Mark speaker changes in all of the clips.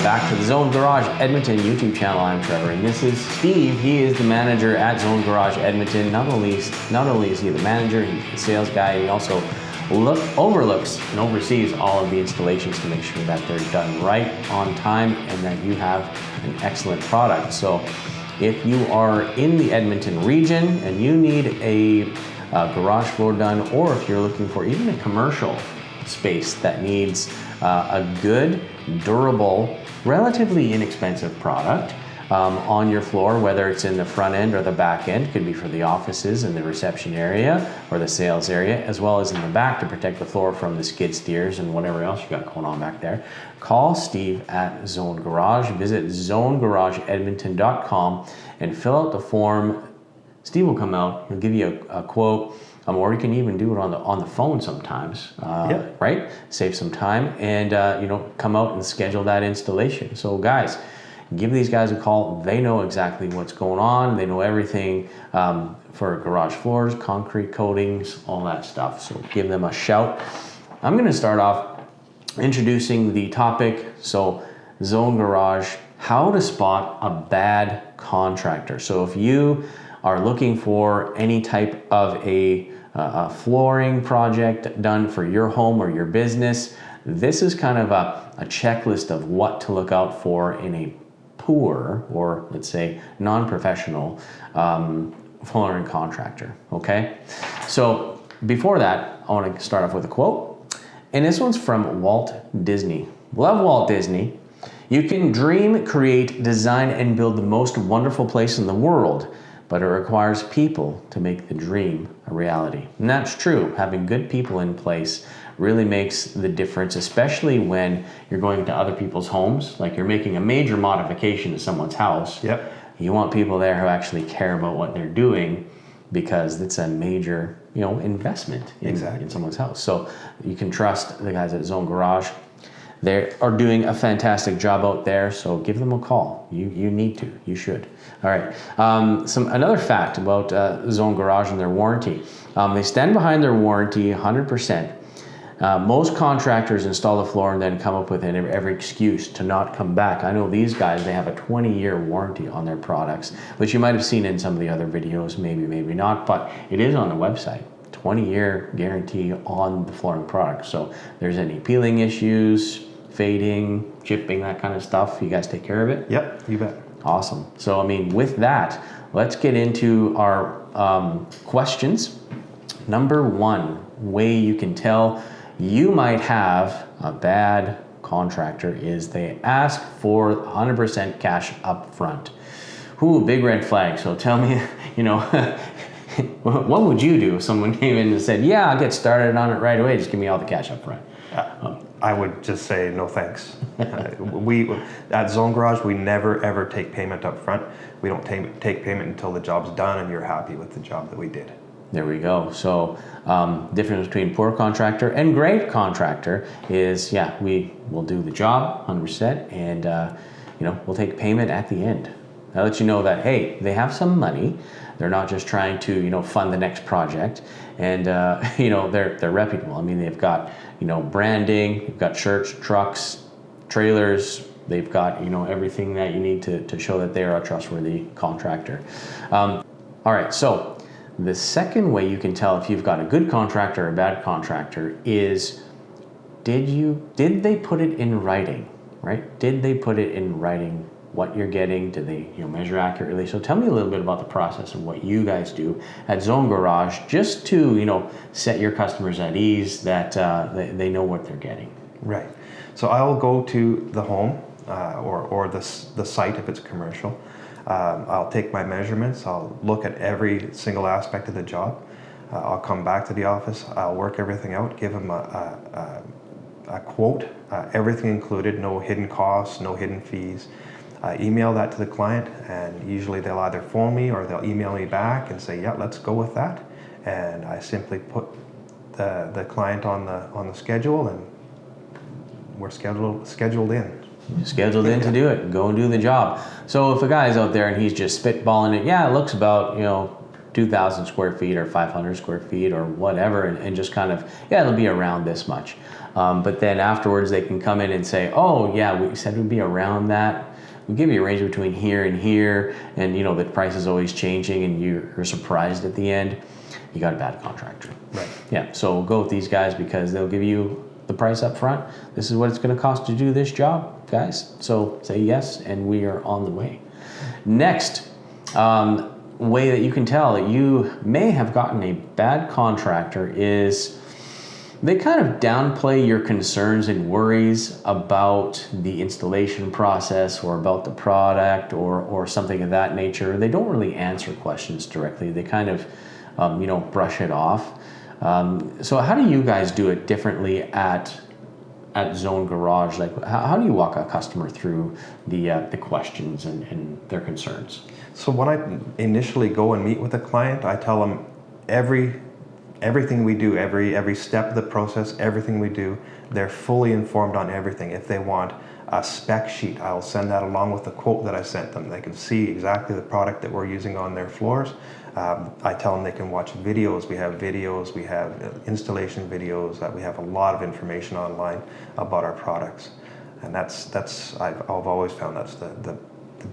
Speaker 1: back to the Zone Garage Edmonton YouTube channel. I'm Trevor, and this is Steve. He is the manager at Zone Garage Edmonton. Not only is he the manager, he's the sales guy. He also overlooks and oversees all of the installations to make sure that they're done right, on time, and that you have an excellent product. So if you are in the Edmonton region and you need a garage floor done, or if you're looking for even a commercial space that needs a good, durable, relatively inexpensive product on your floor, whether it's in the front end or the back end, could be for the offices and the reception area or the sales area, as well as in the back to protect the floor from the skid steers and whatever else you got going on back there. Call Steve at Zone Garage. Visit zonegarageedmonton.com and fill out the form. Steve will come out, he'll give you a quote, or you can even do it on the phone sometimes, right? Save some time and come out and schedule that installation. So guys, give these guys a call. They know exactly what's going on. They know everything for garage floors, concrete coatings, all that stuff. So give them a shout. I'm gonna start off introducing the topic. So Zone Garage, how to spot a bad contractor. So if you are looking for any type of a flooring project done for your home or your business, this is kind of a checklist of what to look out for in a poor, or let's say non-professional flooring contractor, okay? So before that, I want to start off with a quote, and this one's from Walt Disney. Love Walt Disney. "You can dream, create, design, and build the most wonderful place in the world, but it requires people to make the dream a reality." And that's true. Having good people in place really makes the difference, especially when you're going to other people's homes, like you're making a major modification to someone's house.
Speaker 2: Yep.
Speaker 1: You want people there who actually care about what they're doing, because it's a major, investment in someone's house. So you can trust the guys at Zone Garage. They are doing a fantastic job out there, so give them a call. You need to, you should. All right, another fact about Zone Garage and their warranty. They stand behind their warranty 100%. Most contractors install the floor and then come up with every excuse to not come back. I know these guys, they have a 20-year warranty on their products, which you might have seen in some of the other videos, maybe not, but it is on the website. 20-year guarantee on the flooring product. So if there's any peeling issues, fading, chipping, that kind of stuff, you guys take care of it?
Speaker 2: Yep, you bet.
Speaker 1: Awesome. So, with that, let's get into our questions. Number one way you can tell you might have a bad contractor is they ask for 100% cash up front. Ooh, big red flag. So tell me, what would you do if someone came in and said, yeah, I'll get started on it right away, just give me all the cash up front?
Speaker 2: I would just say no thanks. We at Zone Garage, we never ever take payment up front. We don't take payment until the job's done and you're happy with the job that we did.
Speaker 1: There we go. So difference between poor contractor and great contractor is, we will do the job 100%, and we'll take payment at the end. I'll let you know that, hey, they have some money. They're not just trying to, fund the next project, and they're reputable. I mean, they've got, branding, they've got shirts, trucks, trailers. They've got, everything that you need to show that they are a trustworthy contractor. All right, so the second way you can tell if you've got a good contractor or a bad contractor is, did they put it in writing, right? Did they put it in writing what you're getting? Do they measure accurately? So tell me a little bit about the process of what you guys do at Zone Garage, just to set your customers at ease that they know what they're getting.
Speaker 2: Right. So I'll go to the home or the site if it's commercial. I'll take my measurements. I'll look at every single aspect of the job. I'll come back to the office. I'll work everything out. Give them a quote, everything included, no hidden costs, no hidden fees. Email that to the client, and usually they'll either phone me or they'll email me back and say, yeah, let's go with that. And I simply put the client on the schedule, and we're scheduled in.
Speaker 1: Scheduled in to do it, go and do the job. So if a guy's out there and he's just spitballing it, it looks about 2,000 square feet or 500 square feet or whatever, and just kind of, yeah, it'll be around this much. But then afterwards they can come in and say, oh yeah, we said it would be around that. We give you a range between here and here, and the price is always changing, and you're surprised at the end. You got a bad contractor.
Speaker 2: Right.
Speaker 1: Yeah. So go with these guys because they'll give you the price up front. This is what it's going to cost to do this job, guys. So say yes, and we are on the way. Next way that you can tell that you may have gotten a bad contractor is they kind of downplay your concerns and worries about the installation process or about the product or something of that nature. They don't really answer questions directly. They kind of, brush it off. So how do you guys do it differently at Zone Garage? Like, how do you walk a customer through the questions and their concerns?
Speaker 2: So when I initially go and meet with a client, I tell them everything we do, every step of the process, everything we do, they're fully informed on everything. If they want a spec sheet, I'll send that along with the quote that I sent them. They can see exactly the product that we're using on their floors. I tell them they can watch videos. We have videos, we have installation videos, we have a lot of information online about our products. And I've always found that's the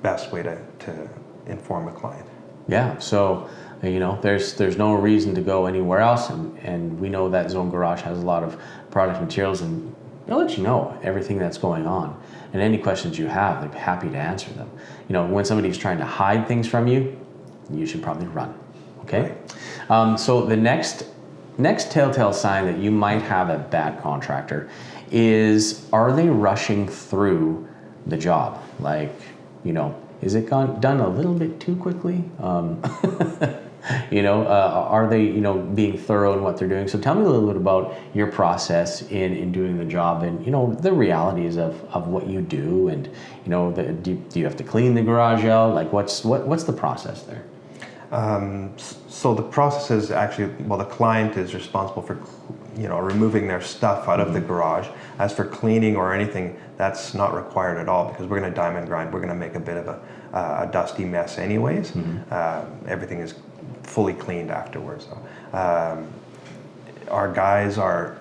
Speaker 2: best way to inform a client.
Speaker 1: Yeah, so there's no reason to go anywhere else, and we know that Zone Garage has a lot of product materials, and they'll let you know everything that's going on, and any questions you have, they're happy to answer them. When somebody's trying to hide things from you, you should probably run. Okay. Right. So the next telltale sign that you might have a bad contractor is, are they rushing through the job? Like, is it done a little bit too quickly? Are they, being thorough in what they're doing? So tell me a little bit about your process in doing the job, and, the realities of what you do, and, do you have to clean the garage out? Like, what's the process there?
Speaker 2: So the process is actually, the client is responsible for, removing their stuff out of the garage. As for cleaning or anything, that's not required at all, because we're going to diamond grind. We're going to make a bit of a dusty mess anyways. Everything is fully cleaned afterwards. Our guys are,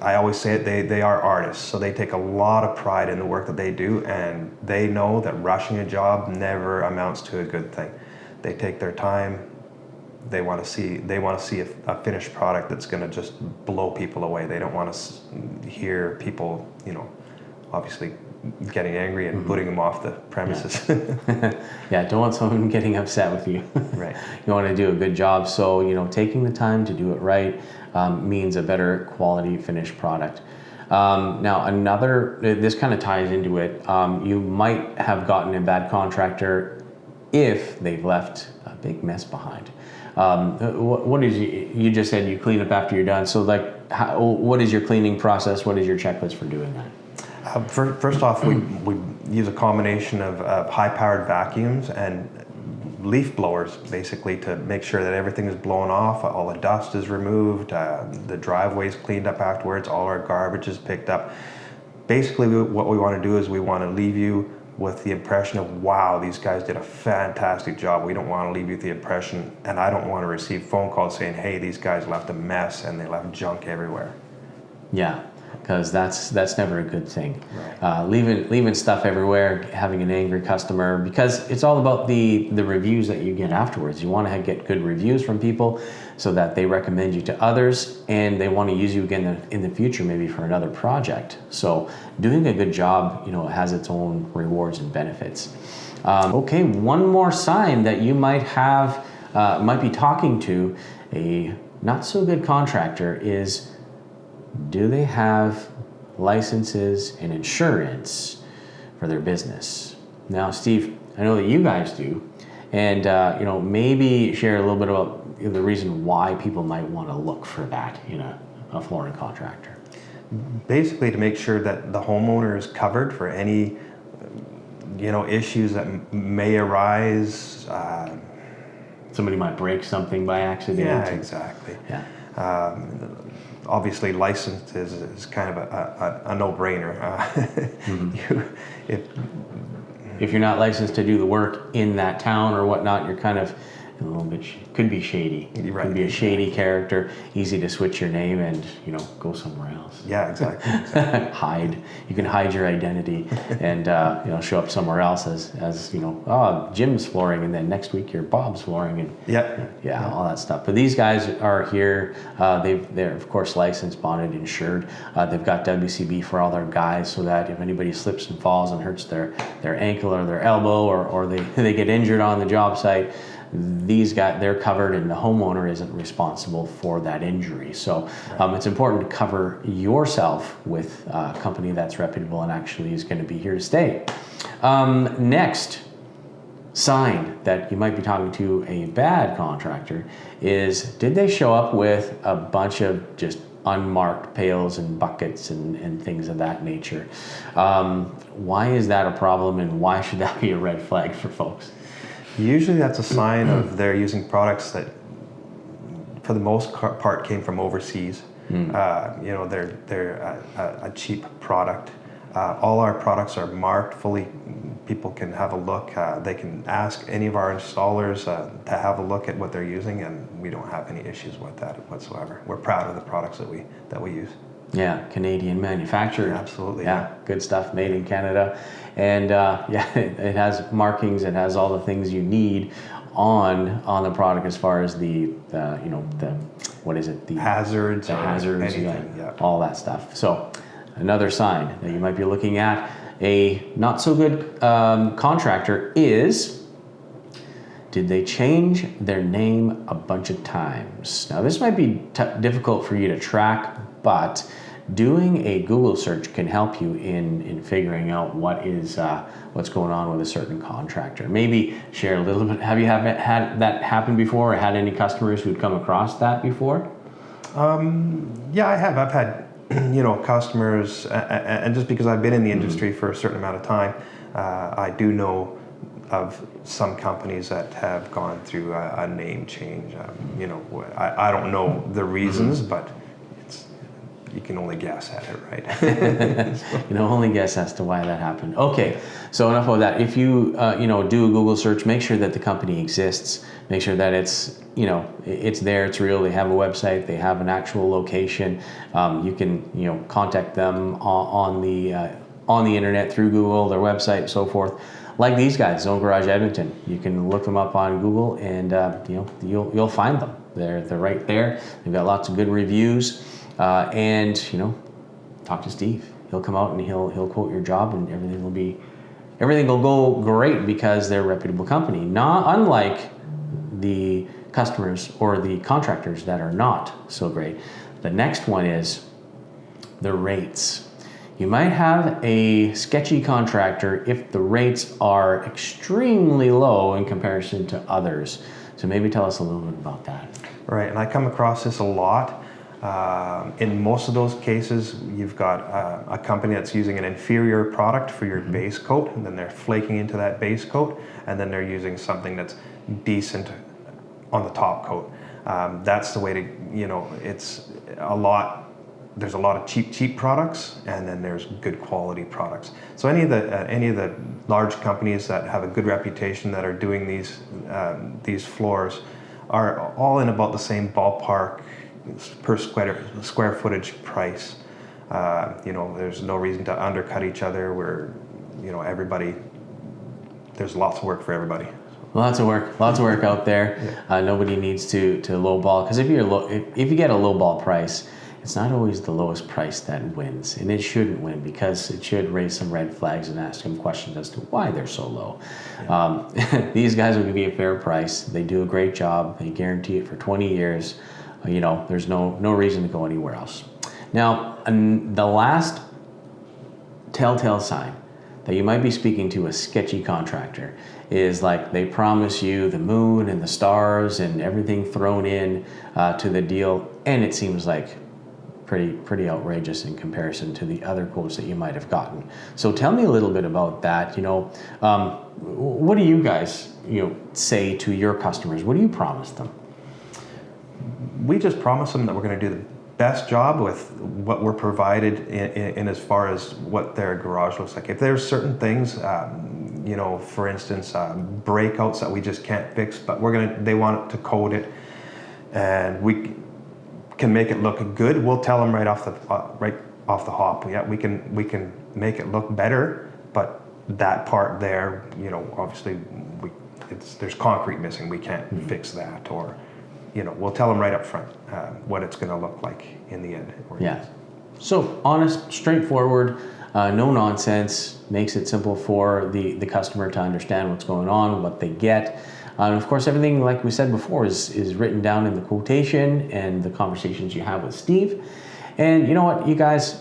Speaker 2: I always say it, they are artists, so they take a lot of pride in the work that they do, and they know that rushing a job never amounts to a good thing. They take their time. They want to see a finished product that's going to just blow people away. They don't want to hear people, obviously getting angry and putting them off the premises.
Speaker 1: Yeah, don't want someone getting upset with you.
Speaker 2: Right.
Speaker 1: You want to do a good job, so taking the time to do it right means a better quality finished product. Now this kind of ties into it. You might have gotten a bad contractor if they've left a big mess behind. What is you just said you clean up after you're done. So what is your cleaning process? What is your checklist for doing that?
Speaker 2: First off, we use a combination of high-powered vacuums and leaf blowers, basically, to make sure that everything is blown off, all the dust is removed, the driveway is cleaned up afterwards, all our garbage is picked up. Basically, what we want to do is we want to leave you with the impression of, wow, these guys did a fantastic job. We don't want to leave you with the impression, and I don't want to receive phone calls saying, hey, these guys left a mess and they left junk everywhere.
Speaker 1: Yeah, because that's never a good thing.
Speaker 2: Right.
Speaker 1: Leaving stuff everywhere, having an angry customer, because it's all about the reviews that you get afterwards. You want to get good reviews from people so that they recommend you to others, and they want to use you again in the future, maybe for another project. So doing a good job, has its own rewards and benefits. Okay, one more sign that you might be talking to a not so good contractor is, do they have licenses and insurance for their business? Now, Steve, I know that you guys do, and maybe share a little bit about the reason why people might want to look for that in a flooring contractor.
Speaker 2: Basically, to make sure that the homeowner is covered for any issues that may arise.
Speaker 1: Somebody might break something by accident.
Speaker 2: Yeah, exactly.
Speaker 1: Yeah.
Speaker 2: Obviously, license is kind of a no-brainer.
Speaker 1: If you're not licensed to do the work in that town or whatnot, you're kind of a little bit could be shady.
Speaker 2: Right.
Speaker 1: Could be a shady character, easy to switch your name and go somewhere else.
Speaker 2: Yeah, exactly.
Speaker 1: Hide. You can hide your identity and show up somewhere else as Jim's flooring, and then next week you're Bob's flooring, and
Speaker 2: yeah,
Speaker 1: all that stuff. But these guys are here. They're of course licensed, bonded, insured. They've got WCB for all their guys, so that if anybody slips and falls and hurts their ankle or their elbow, or they get injured on the job site, these guys, they're covered, and the homeowner isn't responsible for that injury. So it's important to cover yourself with a company that's reputable and actually is going to be here to stay. Next sign that you might be talking to a bad contractor is, did they show up with a bunch of just unmarked pails and buckets and things of that nature? Why is that a problem, and why should that be a red flag for folks?
Speaker 2: Usually that's a sign of they're using products that, for the most part, came from overseas. They're a cheap product. All our products are marked fully. People can have a look. They can ask any of our installers to have a look at what they're using, and we don't have any issues with that whatsoever. We're proud of the products that we use.
Speaker 1: Yeah, Canadian manufactured.
Speaker 2: Absolutely.
Speaker 1: Yeah, good stuff, made in Canada. And it has markings, it has all the things you need on the product as far as the what is it? The
Speaker 2: hazards,
Speaker 1: anything, all that stuff. So another sign that you might be looking at a not so good contractor is, did they change their name a bunch of times? Now this might be difficult for you to track, but doing a Google search can help you in figuring out what's going on with a certain contractor. Maybe share a little bit. Have you had that happen before, or had any customers who'd come across that before?
Speaker 2: Yeah, I have. I've had customers, and just because I've been in the industry for a certain amount of time, I do know of some companies that have gone through a name change. I don't know the reasons, but you can only guess at it, right?
Speaker 1: Only guess as to why that happened. Okay, so enough of that. If you do a Google search, make sure that the company exists. Make sure that it's it's there, it's real. They have a website, they have an actual location. You can contact them on the internet through Google, their website, and so forth. Like these guys, Zone Garage Edmonton. You can look them up on Google, and you'll find them. They're right there. They've got lots of good reviews. And talk to Steve. He'll come out and he'll quote your job, and everything will go great because they're a reputable company. Not unlike the customers or the contractors that are not so great. The next one is the rates. You might have a sketchy contractor if the rates are extremely low in comparison to others. So maybe tell us a little bit about that.
Speaker 2: Right, and I come across this a lot. In most of those cases, you've got a company that's using an inferior product for your base coat, and then they're flaking into that base coat, and then they're using something that's decent on the top coat. That's the way to, it's a lot. There's a lot of cheap products, and then there's good quality products. So any of the large companies that have a good reputation that are doing these floors are all in about the same ballpark per square footage price. There's no reason to undercut each other. Everybody, there's lots of work for everybody.
Speaker 1: Lots of work out there. Yeah. Nobody needs to lowball, because if you get a lowball price, it's not always the lowest price that wins, and it shouldn't win, because it should raise some red flags and ask them questions as to why they're so low. Yeah. These guys will give you a fair price. They do a great job. They guarantee it for 20 years. There's no reason to go anywhere else. Now, the last telltale sign that you might be speaking to a sketchy contractor is, like, they promise you the moon and the stars and everything thrown in to the deal, and it seems like pretty outrageous in comparison to the other quotes that you might have gotten. So tell me a little bit about that. What do you guys say to your customers? What do you promise them?
Speaker 2: We just promise them that we're going to do the best job with what we're provided in as far as what their garage looks like. If there's certain things, you know, for instance, breakouts that we just can't fix, but they want to coat it, and we can make it look good. We'll tell them right off the hop. Yeah, we can make it look better, but that part there, you know, obviously there's concrete missing. We can't fix that, or, you know, we'll tell them right up front what it's going to look like in the end.
Speaker 1: Yeah. So honest, straightforward, no nonsense, makes it simple for the customer to understand what's going on, what they get. And of course, everything, like we said before, is written down in the quotation and the conversations you have with Steve. And you know what, you guys,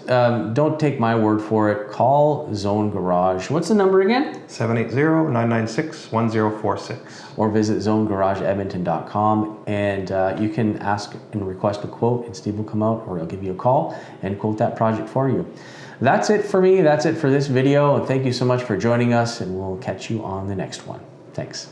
Speaker 1: don't take my word for it. Call Zone Garage. What's the number again?
Speaker 2: 780-996-1046.
Speaker 1: Or visit zonegarageedmonton.com, and you can ask and request a quote, and Steve will come out, or he'll give you a call and quote that project for you. That's it for me. That's it for this video. And thank you so much for joining us, and we'll catch you on the next one. Thanks.